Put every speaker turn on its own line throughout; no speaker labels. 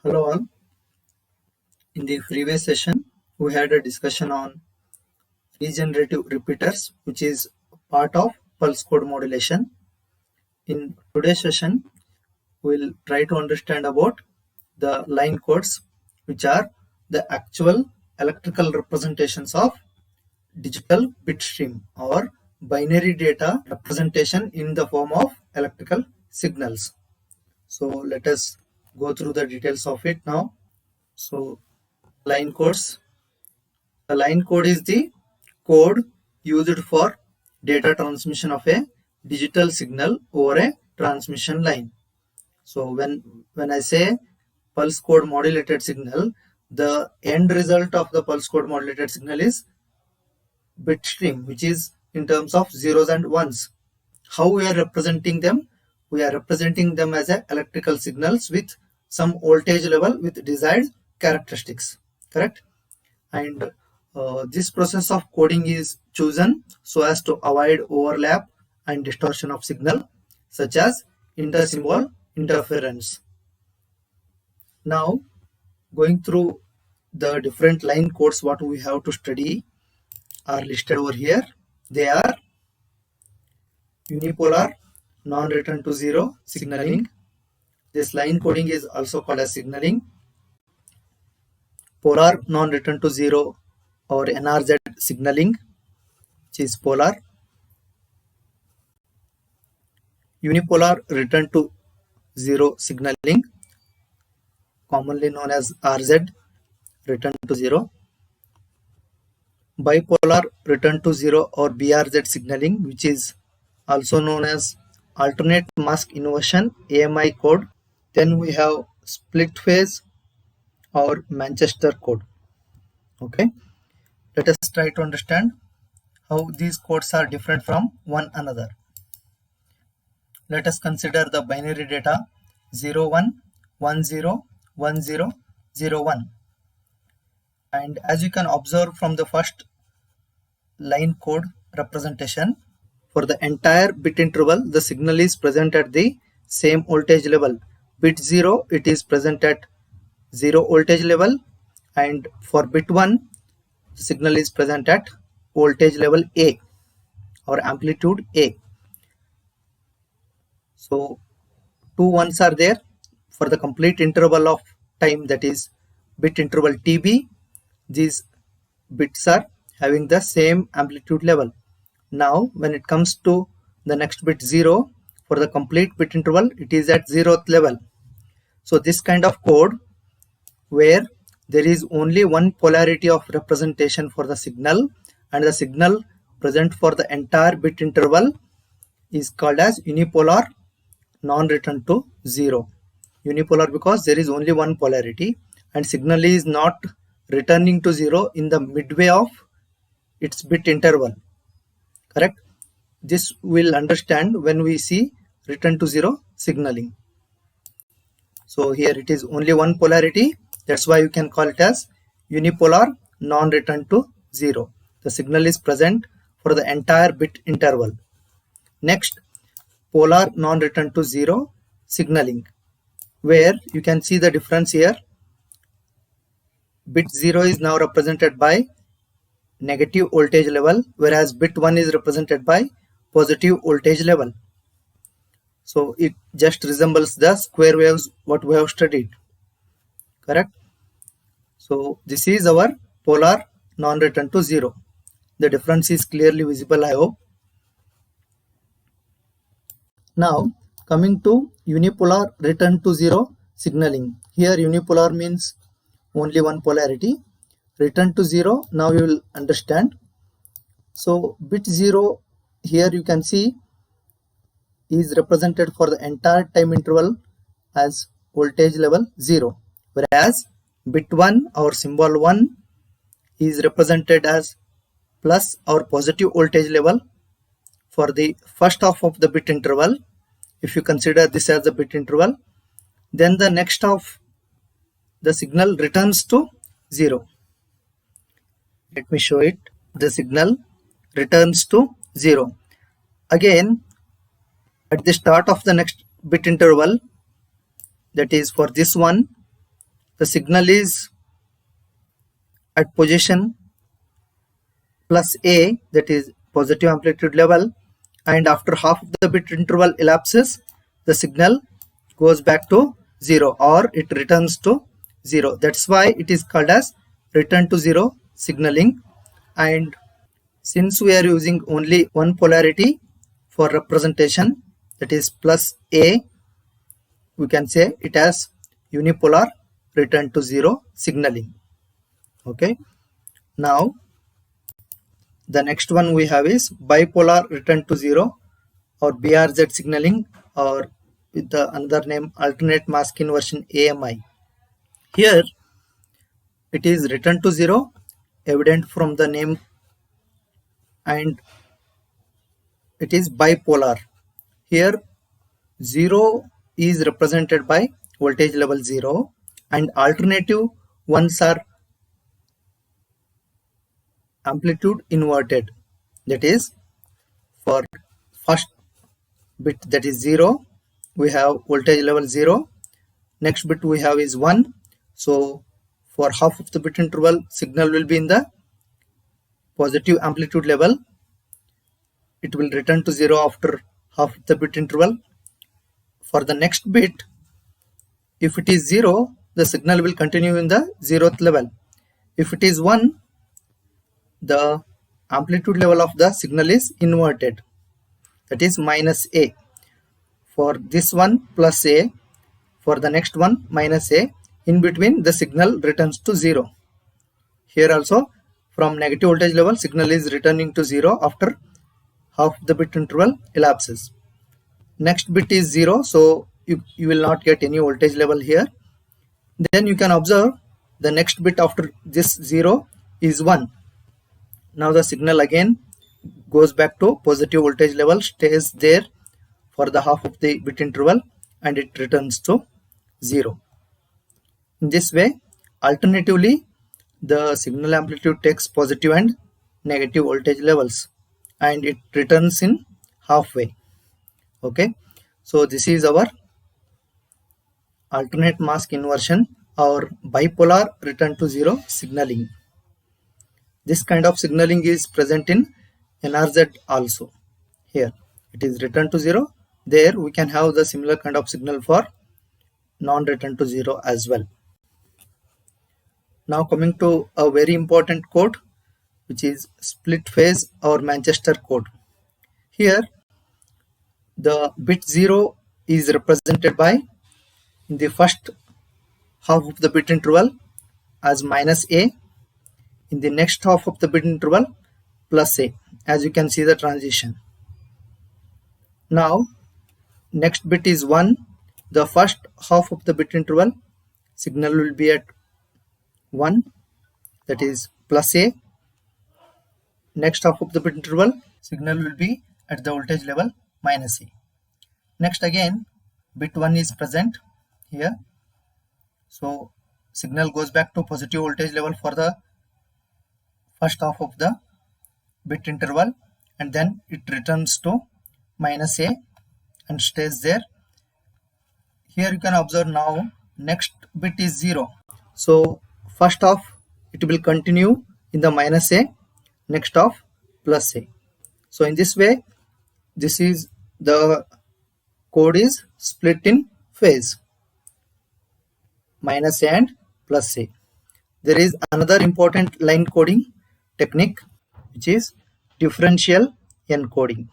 Hello all. In the previous session, we had a discussion on regenerative repeaters, which is part of pulse code modulation. In today's session, we'll try to understand about the line codes, which are the actual electrical representations of digital bit stream or binary data representation in the form of electrical signals. So let us go through the details of it now. So line codes. The line code is the code used for data transmission of a digital signal over a transmission line. So when I say pulse code modulated signal, the end result of the pulse code modulated signal is bit stream, which is in terms of zeros and ones. How we are representing them? We are representing them as a electrical signals with some voltage level with desired characteristics, correct? And this process of coding is chosen so as to avoid overlap and distortion of signal, such as inter-symbol interference. Now, going through the different line codes, what we have to study are listed over here. They are unipolar, non-return to zero signaling. This line coding is also called as signaling. Polar, non-return to zero or NRZ signaling, which is polar. Unipolar return to zero signaling, commonly known as RZ, return to zero. Bipolar return to zero or BRZ signaling, which is also known as alternate mask inversion AMI code. Then we have split phase or Manchester code. Okay, let us try to understand how these codes are different from one another. Let us consider the binary data 01, 10, 10, 01. And as you can observe from the first line code representation, for the entire bit interval, the signal is present at the same voltage level. Bit 0, it is present at 0 voltage level, and for bit 1, the signal is present at voltage level A or amplitude A. So two ones are there for the complete interval of time, that is bit interval TB. These bits are having the same amplitude level. Now when it comes to the next bit 0, for the complete bit interval, it is at 0th level. So this kind of code where there is only one polarity of representation for the signal, and the signal present for the entire bit interval is called as unipolar non-return to zero. Unipolar because there is only one polarity and signal is not returning to zero in the midway of its bit interval, correct? This we'll understand when we see return to zero signaling. So here it is only one polarity, that's why you can call it as unipolar non-return to zero. The signal is present for the entire bit interval. Next, polar non-return to zero signaling, where you can see the difference here. Bit 0 is now represented by negative voltage level, whereas bit 1 is represented by positive voltage level. So it just resembles the square waves what we have studied, correct? So this is our polar non-return to zero. The difference is clearly visible, I hope. Now coming to unipolar return to zero signaling. Here unipolar means only one polarity. Return to zero, now you will understand. So bit 0 here you can see is represented for the entire time interval as voltage level 0, whereas bit 1 or symbol 1 is represented as plus or positive voltage level for the first half of the bit interval. If you consider this as the bit interval, then the next half the signal returns to 0. Let me show it. The signal returns to 0. Again, at the start of the next bit interval, that is for this one, the signal is at position plus A, that is positive amplitude level, and after half of the bit interval elapses, the signal goes back to 0 or it returns to 0. That's why it is called as return to 0 signaling. And since we are using only one polarity for representation, that is plus A, we can say it as unipolar return to 0 signaling. Okay, now the next one we have is bipolar return to 0 or BRZ signaling, or with the another name alternate mask inversion AMI. Here it is return to 0, evident from the name, and it is bipolar. Here 0 is represented by voltage level 0 and alternative ones are amplitude inverted. That is, for first bit, that is 0, we have voltage level 0. Next bit we have is 1. So for half of the bit interval, signal will be in the positive amplitude level. It will return to 0 after half of the bit interval. For the next bit, if it is 0, the signal will continue in the 0th level. If it is 1, the amplitude level of the signal is inverted, that is minus A. For this one plus A, for the next one minus A, in between the signal returns to 0. Here also from negative voltage level, signal is returning to 0 after half the bit interval elapses. Next bit is 0, so you will not get any voltage level here. Then you can observe the next bit after this 0 is 1. Now the signal again goes back to positive voltage level, stays there for the half of the bit interval, and it returns to 0. In this way, alternatively, the signal amplitude takes positive and negative voltage levels and it returns in halfway. Okay, so this is our alternate mask inversion or bipolar return to 0 signaling. This kind of signaling is present in NRZ also. Here it is return to 0. There we can have the similar kind of signal for non-return to 0 as well. Now coming to a very important code, which is split phase or Manchester code. Here the bit 0 is represented by in the first half of the bit interval as minus A, in the next half of the bit interval plus A, as you can see the transition. Now next bit is 1. The first half of the bit interval signal will be at 1, that is plus A. Next half of the bit interval signal will be at the voltage level minus A. Next again bit 1 is present here, so signal goes back to positive voltage level for the first half of the bit interval, and then it returns to minus A and stays there. Here you can observe now next bit is 0, so first half it will continue in the minus A, next half plus A. So in this way, this is the code is split in phase, minus A and plus A. There is another important line coding technique, which is differential encoding.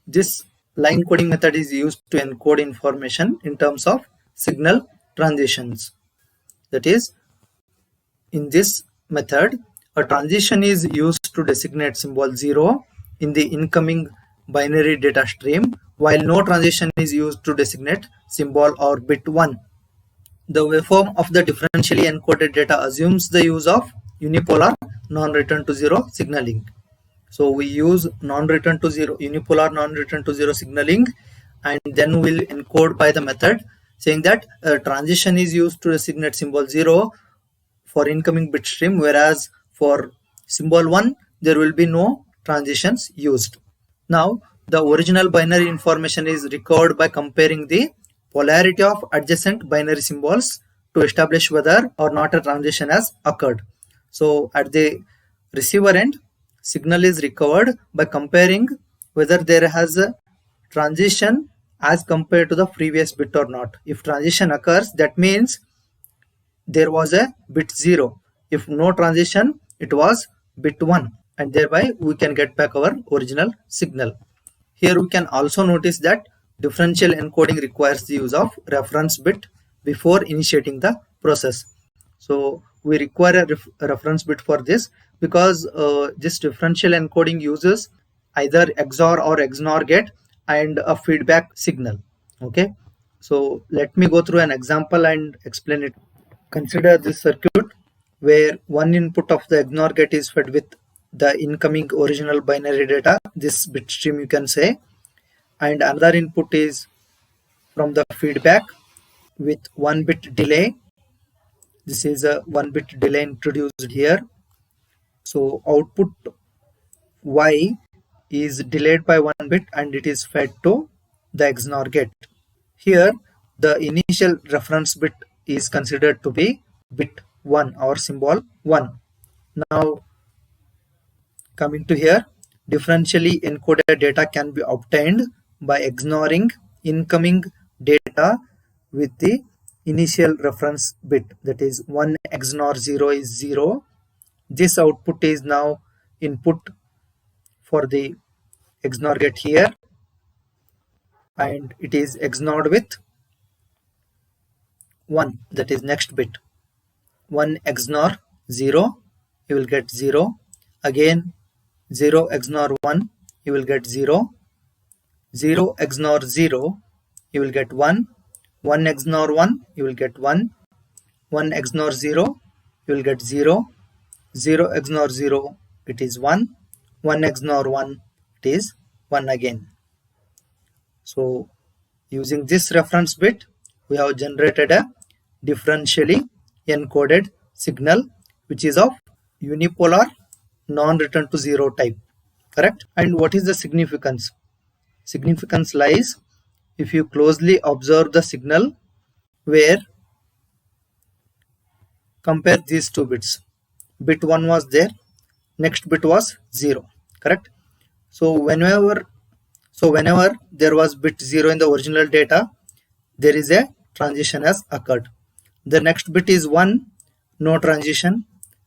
This line coding method is used to encode information in terms of signal transitions. That is, in this method, a transition is used to designate symbol 0 in the incoming binary data stream, while no transition is used to designate symbol or bit 1. The waveform of the differentially encoded data assumes the use of unipolar non-return to 0 signaling. So we use non-return to 0, unipolar non-return to 0 signaling, and then we'll encode by the method saying that a transition is used to designate symbol 0 for incoming bit stream, whereas for symbol 1 there will be no transitions used. Now the original binary information is recovered by comparing the polarity of adjacent binary symbols to establish whether or not a transition has occurred. So at the receiver end, signal is recovered by comparing whether there has a transition as compared to the previous bit or not. If transition occurs, that means there was a bit 0. If no transition, it was bit 1, and thereby we can get back our original signal. Here we can also notice that differential encoding requires the use of reference bit before initiating the process. So we require a reference bit for this because this differential encoding uses either XOR or XNOR gate and a feedback signal. Okay, so let me go through an example and explain it. Consider this circuit where one input of the XNOR gate is fed with the incoming original binary data, this bit stream you can say, and another input is from the feedback with 1 bit delay. This is a 1 bit delay introduced here. So output Y is delayed by 1 bit and it is fed to the XNOR gate. Here the initial reference bit is considered to be bit 1 or symbol 1. Now coming to here, differentially encoded data can be obtained by ignoring incoming data with the initial reference bit, that is 1 XNOR 0 is 0. This output is now input for the XNOR gate here and it is XNORed with 1, that is next bit. 1 XNOR 0, you will get 0. Again 0 XNOR 1, you will get 0. 0 XNOR 0, you will get 1. 1 XNOR 1, you will get 1. 1 XNOR 0, you will get 0. 0 XNOR 0, it is 1. 1 XNOR 1, it is 1 again. So using this reference bit, we have generated a differentially encoded signal which is of unipolar non-return to 0 type, correct? And what is the significance? Significance lies if you closely observe the signal where compare these two bits. Bit 1 was there, next bit was 0, correct? So whenever there was bit 0 in the original data, there is a transition has occurred. The next bit is 1, no transition.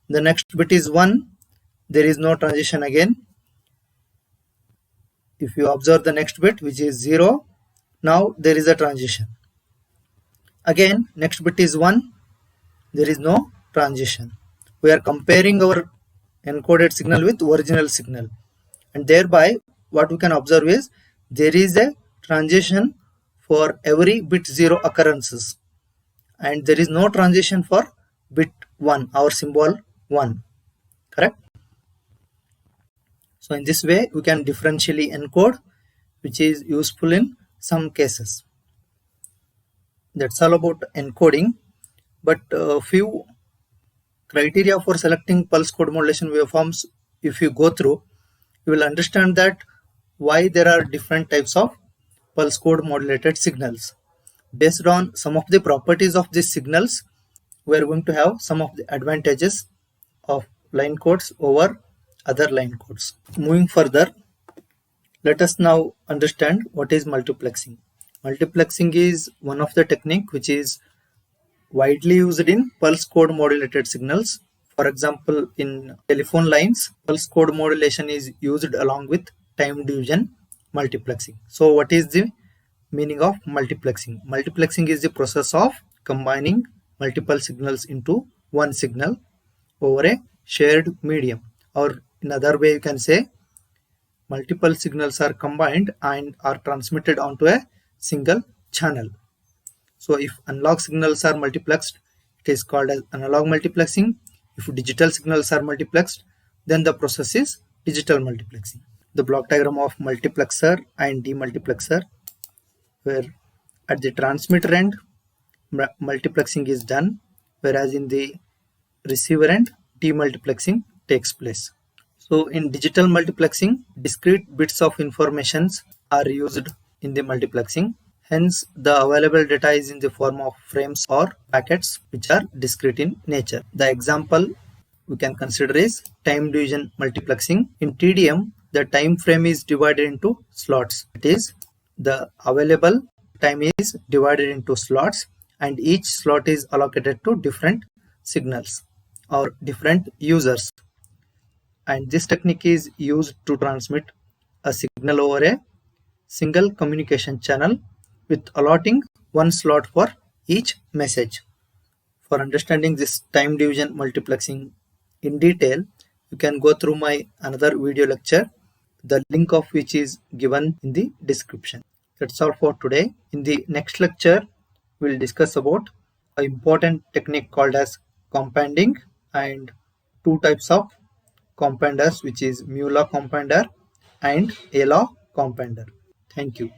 The next bit is 1, there is no transition again. If you observe the next bit, which is 0, now there is a transition. Again, next bit is 1, there is no transition. We are comparing our encoded signal with original signal, and thereby what we can observe is there is a transition for every bit 0 occurrences and there is no transition for bit 1 or symbol 1, correct? So in this way we can differentially encode, which is useful in some cases. That's all about encoding, but a few criteria for selecting pulse code modulation waveforms, if you go through, you will understand that why there are different types of pulse code modulated signals. Based on some of the properties of these signals, we are going to have some of the advantages of line codes over other line codes. Moving further, let us now understand what is multiplexing. Multiplexing is one of the technique which is widely used in pulse code modulated signals. For example, in telephone lines, pulse code modulation is used along with time division multiplexing. So what is the meaning of multiplexing? Multiplexing is the process of combining multiple signals into one signal over a shared medium, or in other way you can say multiple signals are combined and are transmitted onto a single channel. So if analog signals are multiplexed, it is called as analog multiplexing. If digital signals are multiplexed, then the process is digital multiplexing. The block diagram of multiplexer and demultiplexer, where at the transmitter end multiplexing is done, whereas in the receiver end demultiplexing takes place. So in digital multiplexing, discrete bits of informations are used in the multiplexing. Hence, the available data is in the form of frames or packets which are discrete in nature. The example we can consider is time division multiplexing. In TDM, the time frame is divided into slots. It is the available time is divided into slots, and each slot is allocated to different signals or different users. And this technique is used to transmit a signal over a single communication channel with allotting one slot for each message. For understanding this time division multiplexing in detail, you can go through my another video lecture, the link of which is given in the description. That's all for today. In the next lecture, we'll discuss about an important technique called as compounding and two types of compounders, which is mu law compounder and A law compounder. Thank you.